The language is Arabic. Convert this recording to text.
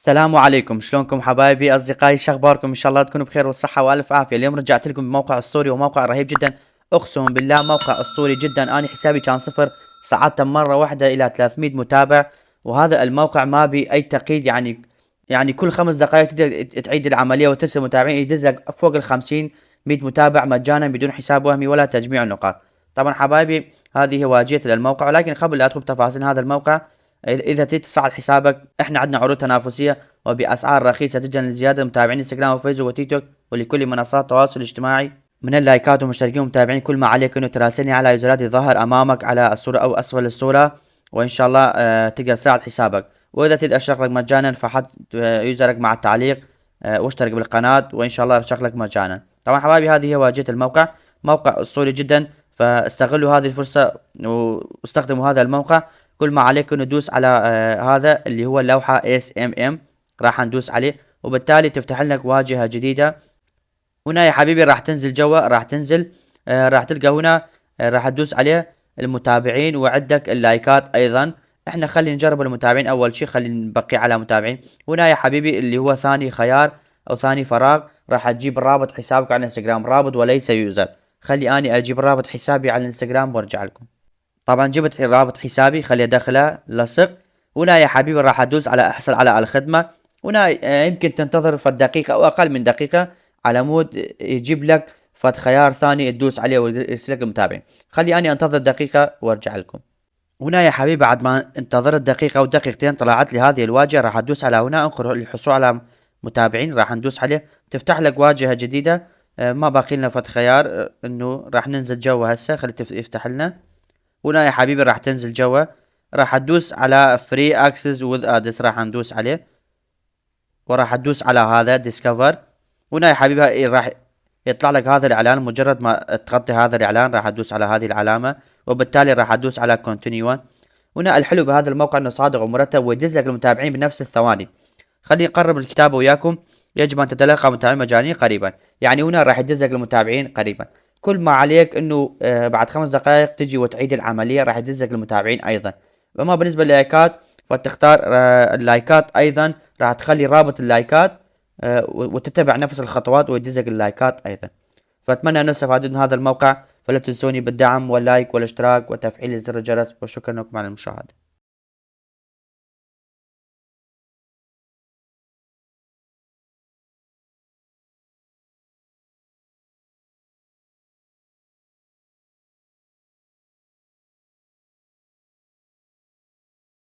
السلام عليكم، شلونكم حبايبي اصدقائي؟ شخباركم؟ ان شاء الله تكونوا بخير والصحه والف عافيه. اليوم رجعت لكم بموقع اسطوري وموقع رهيب جدا. اقسم بالله موقع اسطوري جدا. انا حسابي كان صفر، صعدت مره واحده الى 300 متابع. وهذا الموقع ما بي اي تقييد، يعني كل 5 دقائق تقدر تعيد العمليه وترسل متابعين، يدزك فوق ال 50 100 متابع مجانا بدون حساب وهمي ولا تجميع نقاط. طبعا حبايبي هذه هي واجهة للموقع، ولكن قبل لا ادخل بتفاصيل هذا الموقع، اذا تريد تصعد حسابك احنا عندنا عروض تنافسيه وباسعار رخيصه جدا لزياده متابعين انستغرام وفيسبوك وتيك توك ولكل منصات التواصل الاجتماعي من اللايكات ومشتركين ومتابعين. كل ما عليك انه تراسلني على يوزرات ظاهر امامك على الصوره او اسفل الصوره، وان شاء الله تقدر تساعد حسابك. واذا تريد اشترك لك مجانا فحط يوزرك مع التعليق واشترك بالقناه وان شاء الله ارشق لك مجانا. طبعا حبايبي هذه هي واجهه الموقع، موقع اسطوري جدا، فاستغلوا هذه الفرصه واستخدموا هذا الموقع. كل ما عليك انه تدوس على هذا اللي هو اللوحة SMM، راح ندوس عليه وبالتالي تفتح لك واجهة جديدة. هنا يا حبيبي راح تنزل جوا، راح تنزل راح تلقى هنا راح تدوس عليه المتابعين وعندك اللايكات ايضا. احنا خلينا نجرب المتابعين اول شيء، خلينا نبقي على متابعين. هنا يا حبيبي اللي هو ثاني خيار او ثاني فراغ راح تجيب رابط حسابك على الانستغرام، رابط وليس يوزر. خلي اني اجيب رابط حسابي على الانستغرام وارجع لكم. طبعا جبت رابط حسابي، خلي ادخله لصق. هنا يا حبيبي راح ادوس على احصل على الخدمة. هنا يمكن تنتظر فد دقيقة او اقل من دقيقة على مود يجيب لك فد خيار ثاني تدوس عليه ويرسل لك المتابعين. خلي اني انتظر دقيقة وارجع لكم. هنا يا حبيبي بعد ما انتظرت دقيقة او دقيقتين طلعت لي هذه الواجهة. راح ادوس على هنا انقر للحصول على متابعين، راح ندوس عليه تفتح لك واجهة جديدة. ما باقي لنا فد خيار انه راح ننزل جوا هسه، خلي يفتح لنا. هنا يا حبيبي راح تنزل جوا، راح تدوس على فري اكسس وذ ادس، راح ندوس عليه وراح تدوس على هذا ديسكفر. هنا يا حبيبي راح يطلع لك هذا الاعلان. مجرد ما تغطي هذا الاعلان راح تدوس على هذه العلامة وبالتالي راح تدوس على كونتينيو. هنا الحلو بهذا الموقع انه صادق ومرتب ويدز لك المتابعين بنفس الثواني. خليني اقرب الكتابة وياكم. يجب ان تتلقى متابعين مجانيين قريبا، يعني هنا راح يدز لك المتابعين قريبا. كل ما عليك انه بعد 5 دقائق تجي وتعيد العملية راح يدز لك المتابعين ايضا. اما بالنسبة للايكات فتختار اللايكات ايضا، راح تخلي رابط اللايكات وتتبع نفس الخطوات ويدز لك اللايكات ايضا. فاتمنى ان استفادوا من هذا الموقع، فلا تنسوني بالدعم واللايك والاشتراك وتفعيل زر الجرس، وشكرا لكم على المشاهدة.